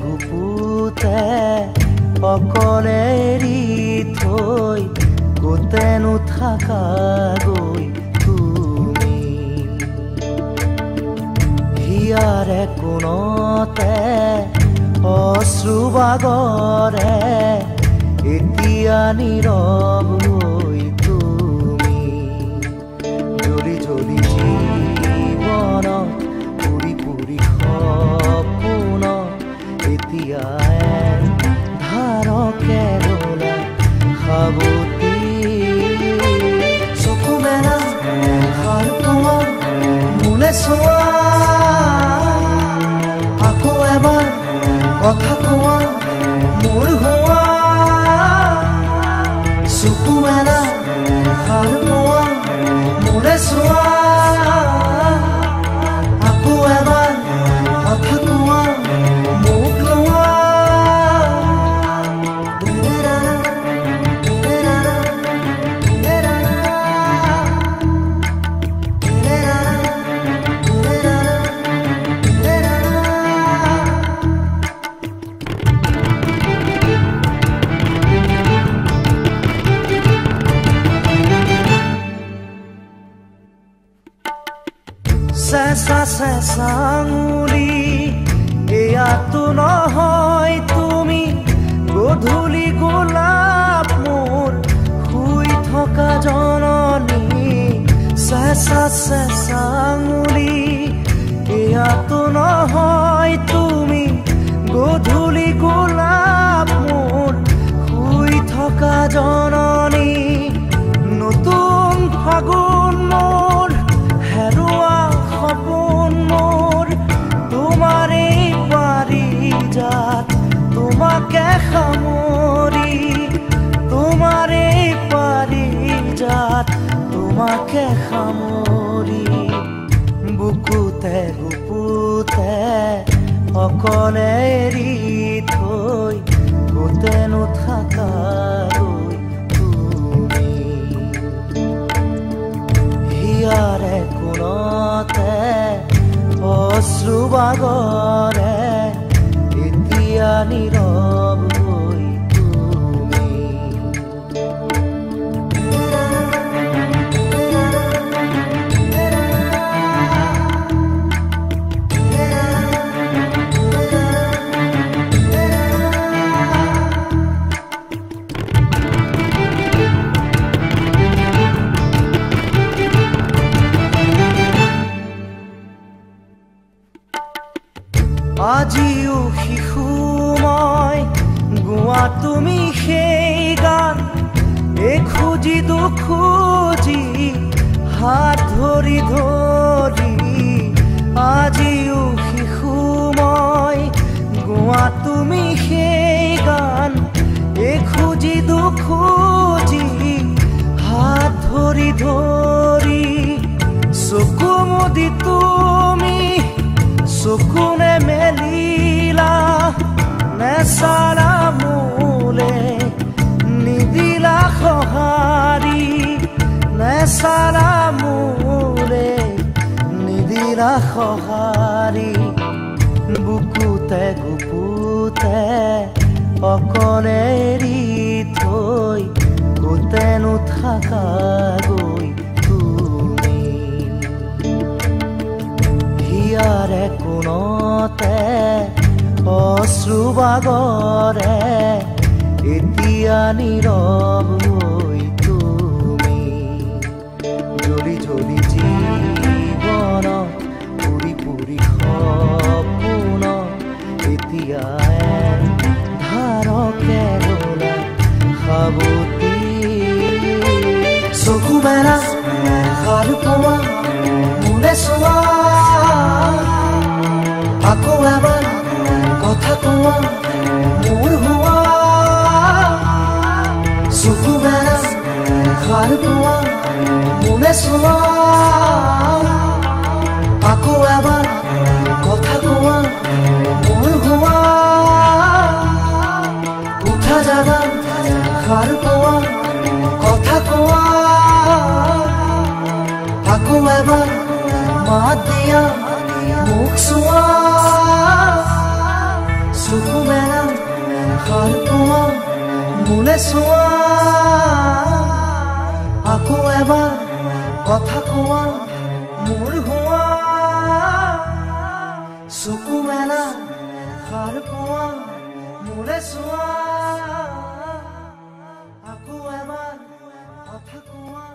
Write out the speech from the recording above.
গুপুতে অকলে এৰি থৈ কোতেনো থাকাগৈ তুমি হিয়াৰে কোণতে অশ্ৰুবাগৰে এতিয়া নীৰৱ হৈ তুমি জ্বলি জ্বলি জীৱনত পুৰি পুৰি সপোনত এতিয়া ধাৰকে ৰলা সাৱতি চকু মেলা সাৰ পোৱা মোলে চোৱা আকৌ এবাৰ কথা কোৱা মোৰ হোৱা চকু মেলা সাৰ পোৱা মোলে চোৱা আকৌ এবাৰ কথা কোৱা মোক লোৱা চেঁচা চেঁচা আঙুলি এয়াতো নহয় তুমি গধূলি গোলাপ মোৰ শুই থকা জননী চেঁচা চেঁচা আঙুলি এয়াতো নহয় তুমি গধূলি গোলাপ মোৰ শুই থকা জননী নতুন ফাগুন মোৰ হেৰুৱা সপোন মোৰ তোমাৰে পাৰিজাত তোমাকে সামৰি তোমাৰে পাৰিজাত তোমাকে সামৰি বুকুতে গুপুতে অকলে এৰি থৈ কোতেনো থাকাগৈ তুমি হিয়াৰে কোণতে অশ্ৰুবাগৰে এতিয়া নীৰৱ হৈ তুমি আজিও শিশু মই গোৱা তুমি সেই গান এখুজি দুখুজি হাত ধৰি ধৰি আজিও শিশু মই গোৱা তুমি সেই গান এখুজি দুখুজি হাত ধৰি ধৰি চকু মুদি তুমি চকুনে মেলিলা নেচালা মোলে নিদিলা সঁহাৰি নেচালা মোলে নিদিলা সঁহাৰি বুকুতে গুপুতে অকলে এৰি থৈ কোতেনো থাকাগৈ তুমি হিয়াৰে কোণতে অশ্ৰুবাগৰে এতিয়া নীৰৱ হৈ তুমি জ্বলি জ্বলি জীৱনত পুৰি পুৰি সপোনত এতিয়া ধাৰকে ৰলা সাৱতি চকু মেলা সাৰ পোৱা মোলে চোৱা আকৌ এবাৰ কথা কোৱা মোৰ হোৱা চকু মেলা সাৰ পোৱা মোলে চোৱা আকৌ এবাৰ কথা কোৱা মোৰ হোৱা উঠা জাগা সাৰ পোৱা কথা কোৱা আকৌ এবাৰ মাত দিয়া মুখ চোৱা মোলে চোৱা আকৌ এবাৰ কথা কোৱা মোৰ হোৱা চকু মেলা সাৰ পোৱা মোলে চোৱা আকৌ এবাৰ কথা কোৱা